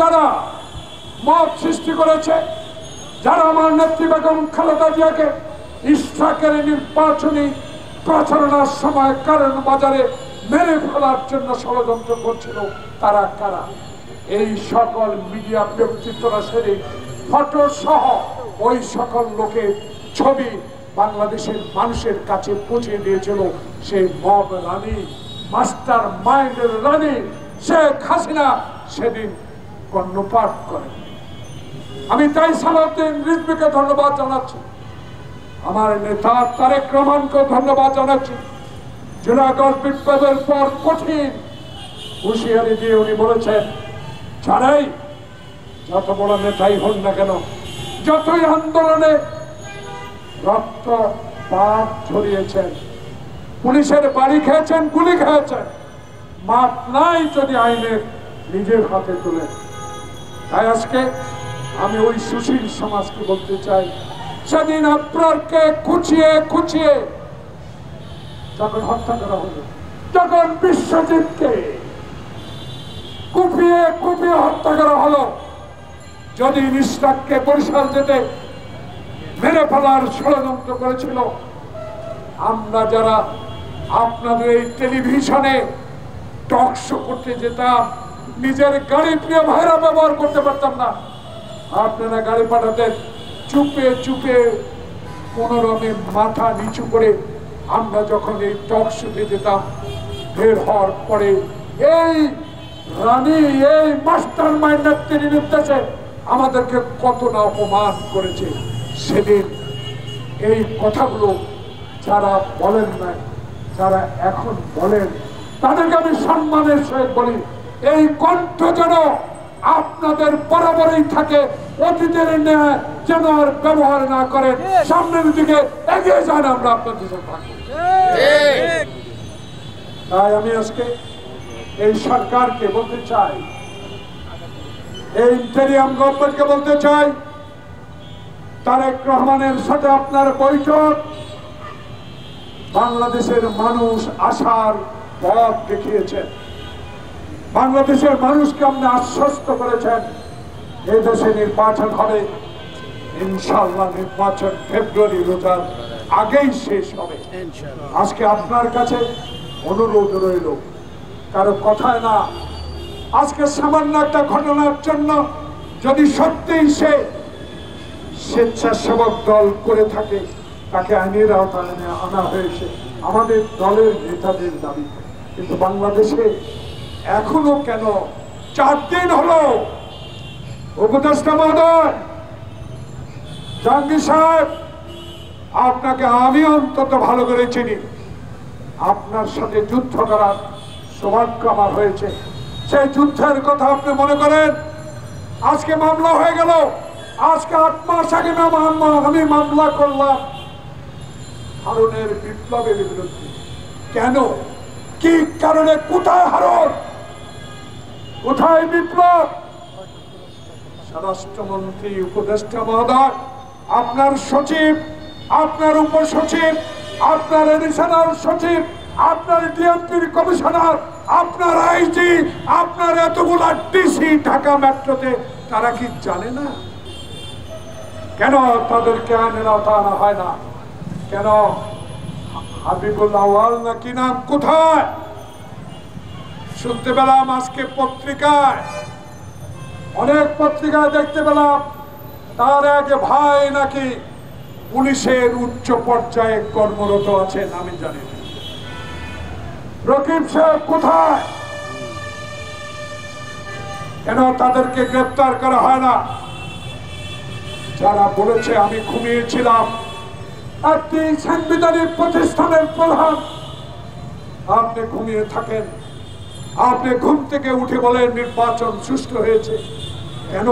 যারা মত সৃষ্টি করেছে, যারা আমার নেত্রী বেগম খালেদা জিয়াকে ইশরাকের নির্বাচনী প্রচারণার সময় কারণ বাজারে মেরে ফেলার জন্য ষড়যন্ত্র করছিল, তারা কারা? এই সকল মিডিয়া ব্যক্তিত্বরা সেদিন ফটো সহ ওই সকল লোকের ছবি বাংলাদেশের মানুষের কাছে পৌঁছে দিয়েছিল। সেই মব রানী, মাস্টার মাইন্ডের রানী শেখ হাসিনা সেদিন কর্ণপাত করেন। আমি তাই সালাউদ্দিন রিজভীকে ধন্যবাদ জানাচ্ছি, আমার নেতা তারেক রহমানকে ধন্যবাদ জানাচ্ছি। জুলাই আগস্ট বিপ্লবের পর কঠিন হুঁশিয়ারি দিয়ে উনি বলেছেন, ছাড়াই যত বড় নেতাই হন না কেন, যতই আন্দোলনে রক্ত পাপ ঝরিয়েছেন, পুলিশের বাড়ি খেয়েছেন, গুলি খেয়েছেন, মাপ নাই যদি আইনের নিজের হাতে তুলে। তাই আজকে আমি ওই সুশীল সমাজকে বলতে চাই, সেদিন আপনারকে খুঁচিয়ে খুঁচিয়ে যখন হত্যা করা হলো, যখন বিশ্বজিৎকে কুপিয়ে কুপিয়ে হত্যা করা হলো, যদি ইশরাককে বরিশাল যেতে মেরে ফেলার ষড়যন্ত্র করেছিল, আমরা যারা আপনাদের এই টেলিভিশনে টক শো করতে যেতাম, নিজের গাড়ি প্রিয় ভাইরা ব্যবহার করতে পারতাম না, আপনারা গাড়ি পাঠাতেন, চুপে চুপে কোনোরকমে মাথা নিচু করে আমরা যখন এই টক শোতে যেতাম, বের হওয়ার পরে এই রানী, এই মাস্টার মাইন্ডের নির্দেশে আমাদেরকে কত না অপমান করেছে। সেদিন এই কথাগুলো যারা বলেন নাই, যারা এখন বলেন, তাদেরকে আমি সম্মানের সহিত বলি, এই কণ্ঠ যেন আপনাদের বরাবরই থাকে, অতীতের ন্যায় যেন আর ব্যবহার না করেন, সামনের দিকে এগিয়ে যান, আমরা আপনাদের সাথে থাকবো। তাই আমি আজকে এই সরকারকে বলতে চাই, এই ইন্টেরিয়াম গভর্নমেন্টকে বলতে চাই, তারেক রহমানের সাথে আপনার বৈঠক বাংলাদেশের মানুষ আশার পথ দেখিয়েছেন, বাংলাদেশের মানুষকে আপনি আশ্বস্ত করেছেন এই দেশে নির্বাচন হবে, ইনশাআল্লাহ নির্বাচন ফেব্রুয়ারি রোজার আগেই শেষ হবে। আজকে আপনার কাছে অনুরোধ রইল, কারো কথায় না, আজকে সামান্য একটা ঘটনার জন্য যদি সত্যিই সে স্বেচ্ছাসেবক দল করে থাকে, তাকে আইনের আওতায় আনা হয়েছে আমাদের দলের নেতাদের দাবি। কিন্তু বাংলাদেশে এখনো কেন 4 দিন হলো, উপদেষ্টা মহোদয়, জাহাঙ্গীর সাহেব, আপনাকে আমি অন্তত ভালো করে চিনি, আপনার সাথে যুদ্ধ করার সৌভাগ্য আমার হয়েছে। সেই যুদ্ধের কথা আপনি মনে করেন, আজকে মামলা হয়ে গেল, আজকে 8 মাস আগে আমি মামলা করলাম হারুনের বিপ্লবের বিরুদ্ধে। কেন, কি কারণে, কোথায় হারুন, কোথায় বিপ্লব? স্বরাষ্ট্রমন্ত্রী, উপদেষ্টা মহোদয়, আপনার সচিব, আপনার উপসচিব, আপনার এডিশনাল সচিব, আপনার ডিএমপির কমিশনার, আপনার আইজি, আপনার এতগুলা ডিসি ঢাকা মেট্রোতে, তারা কি জানে না? কেন তাদেরকে আইনের আওতায় আনা হয় না? কেন হাবিবুল আওয়াল না কি নাম, কোথায়? শুনতে পেলাম আজকে পত্রিকায়, অনেক পত্রিকায় দেখতে পেলাম তার এক ভাই নাকি পুলিশের উচ্চ পর্যায়ে কর্মরত আছেন, আমি জানি না। রকিব সাহেব কোথায়? কেন তাদেরকে গ্রেফতার করা হয় না? যারা বলেছে আমি ঘুমিয়েছিলাম, একটি সাংবিধানিক প্রতিষ্ঠানের প্রধান, আপনি ঘুমিয়ে থাকেন, আপনি ঘুম থেকে উঠে বলেন নির্বাচন সুষ্ঠু হয়েছে। কেন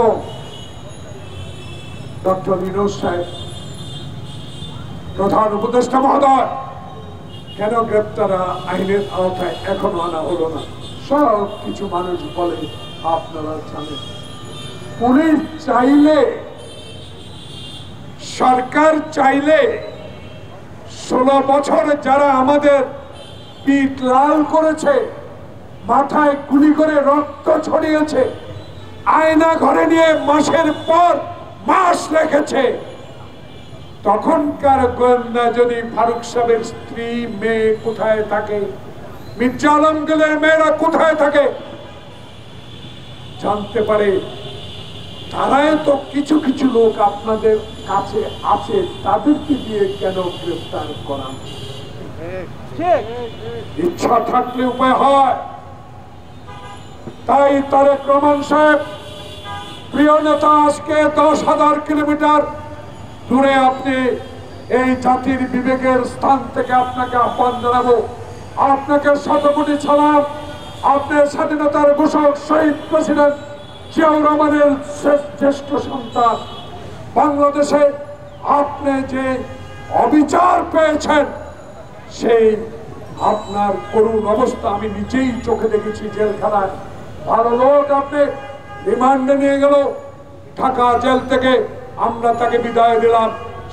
ডক্টর ইউনূস সাহেব, প্রধান উপদেষ্টা মহোদয়, কেন গ্রেপ্তার আইনের আওতায় এখনো আনা হলো না? সব কিছু মানুষ বলে, আপনারা জানেন। পুলিশ চাইলে, সরকার চাইলে 16 বছর যারা আমাদের পিঠ লাল করেছে, মাথায় গুলি করে রক্ত ছড়িয়েছে, আয়না ঘরে নিয়ে মাসের পর মাস রেখেছে। তখনকার গোয়েন্দা যদি ফারুক সাহেবের স্ত্রী মেয়ে কোথায় থাকে, মির্জা আলমগীরের মেয়েরা কোথায় থাকে জানতে পারে, তারাই তো কিছু কিছু লোক আপনাদের কাছে আছে, তাদেরকে দিয়ে কেন গ্রেফতার করান? ইচ্ছা থাকলে উপায় হয়। তাই তারেক রহমান সাহেব, প্রিয় নেতা, আজকে 10,000 কিলোমিটার দূরে আপনি এই জাতির বিবেকের স্থান থেকে আপনাকে আহ্বান জানাবো। আপনাকে শতকোটি সালাম। আপনার স্বাধীনতার ঘোষক শহীদ প্রেসিডেন্ট জিয়াউর রহমানের জ্যেষ্ঠ সন্তান। বাংলাদেশে আপনি যে অবিচার পেয়েছেন, সেই আপনার করুণ অবস্থা আমি নিজেই চোখে দেখেছি জেলখানায়। ভালো লোক আপনি রিমান্ডে নিয়ে গেল ঢাকা জেল থেকে, আমরা তাকে বিদায় দিলাম।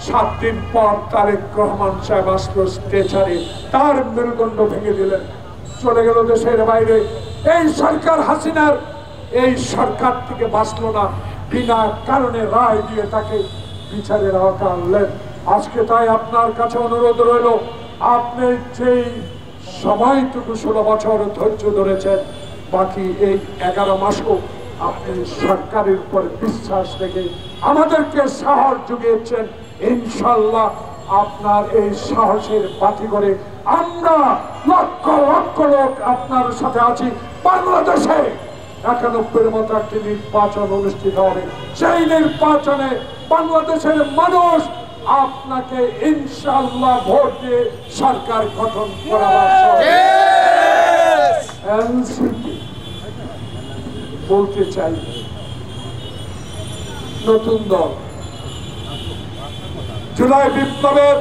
7 দিন পর তারেক রহমান সাহেব আসলো স্ট্রেচারে, তার মেরুদণ্ড ভেঙে দিলেন, চলে গেল দেশের বাইরে। এই সরকার হাসিনার এই সরকার থেকে বাঁচলো না, বিনা কারণে রায় দিয়ে তাকে বিচারের আওতায় আনলেন। আজকে তাই আপনার কাছে অনুরোধ রইল, আপনি যেই সময়টুকু 16 বছর ধৈর্য ধরেছেন, বাকি এই 11 মাসও আপনি সরকারের উপর বিশ্বাস রেখে আমাদেরকে সাহস জুগিয়েছেন। ইনশাল্লাহ আপনার এই সাহসের বাতি করে আমরা লক্ষ লক্ষ লোক আপনার সাথে আছি। বাংলাদেশে 91-এর মতো একটি নির্বাচন অনুষ্ঠিত হবে। সেই নির্বাচনে বাংলাদেশের মানুষ আপনাকে ইনশাল্লাহ ভোট দিয়ে সরকার গঠন করার বলতে চাই। নতুন দল জুলাই বিপ্লবের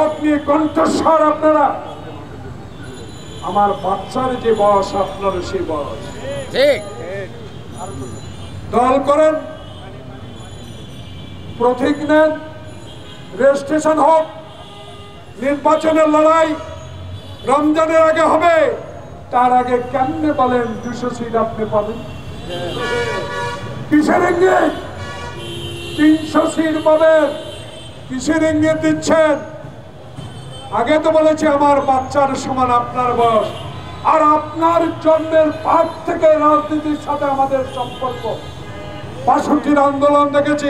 অগ্নি কণ্ঠস্বর আপনারা। আমার বাচ্চার যে বয়স, আপনার সেই বয়স। দল করেন, প্রতীক নেন, রেজিস্ট্রেশন হোক। নির্বাচনের লড়াই রমজানের আগে হবে, তার আগে কেমনে বলেন 200 সিট আপনি পাবেন? কিসের ইঙ্গিত? 300 সিট পাবেন, কিসের ইঙ্গিত দিচ্ছেন? আগে তো বলেছি আমার বাচ্চার সমান আপনার বয়স, আর আপনার জন্মের ভাগ থেকে রাজনীতির সাথে আমাদের সম্পর্ক। ৬২-র আন্দোলন দেখেছি,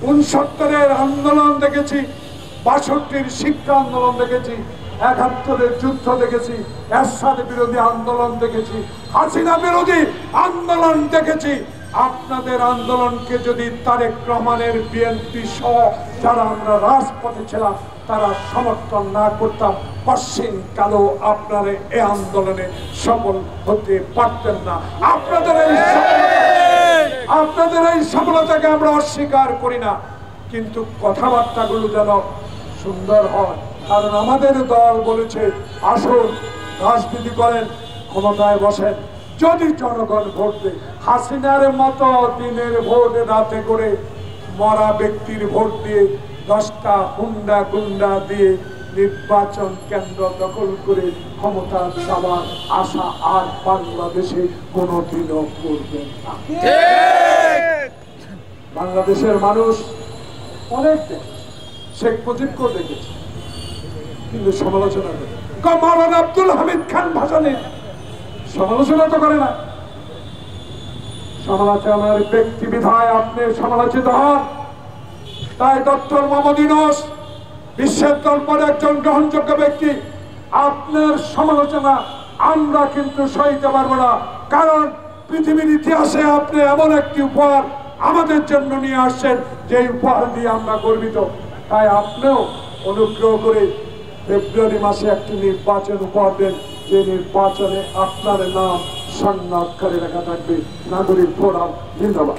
৬৯-এর আন্দোলন দেখেছি, ৬২-র শিক্ষা আন্দোলন দেখেছি, ৭১-এর যুদ্ধ দেখেছি, এরশাদ বিরোধী আন্দোলন দেখেছি, হাসিনা বিরোধী আন্দোলন দেখেছি। আপনাদের আন্দোলনকে যদি তারেক রহমানের বিএনপি সহ যারা আমরা রাজপথে ছিলাম তারা সমর্থন না করতাম, পশ্চিম কালো আপনারা এই আন্দোলনে সফল হতে পারতেন না। আপনাদের এই সফলতাকে আমরা অস্বীকার করি না, কিন্তু কথাবার্তাগুলো যেন সুন্দর হয়। কারণ আমাদের দল বলেছে, আসুন রাজনীতি করেন, ক্ষমতায় বসেন, যদি জনগণ ভোট দেয়। হাসিনার মতো দিনের ভোট রাতে করে মরা ব্যক্তির ভোট দিয়ে 10টা হুন্ডা গুন্ডা দিয়ে নির্বাচন কেন্দ্র দখল করে ক্ষমতা যাওয়ার আশা আর বাংলাদেশে কোনোদিনও করবে না। বাংলাদেশের মানুষ অনেক দেখেছে, শেখ মুজিবকেও দেখেছে, কিন্তু সমালোচনা করে। মাওলানা আব্দুল হামিদ খান ভাসানী সমালোচনা তো করে না। সমালোচনার ব্যক্তি বিধায় আপনি সমালোচিত হন। তাই ডক্টর মোহাম্মদ ইউনূস বিশ্বের দরবারে একজন গ্রহণযোগ্য ব্যক্তি, আপনার সমালোচনা আমরা কিন্তু সইতে পারবো না। কারণ পৃথিবীর ইতিহাসে আপনি এমন একটি উপহার আমাদের জন্য নিয়ে আসছেন, যে উপহার দিয়ে আমরা গর্বিত। তাই আপনিও অনুগ্রহ করে ফেব্রুয়ারি মাসে একটি নির্বাচন উপহার দেন, যে নির্বাচনে আপনার নাম স্বর্ণাক্ষরে লেখা থাকবে নাগরিক ফোরাম। ধন্যবাদ।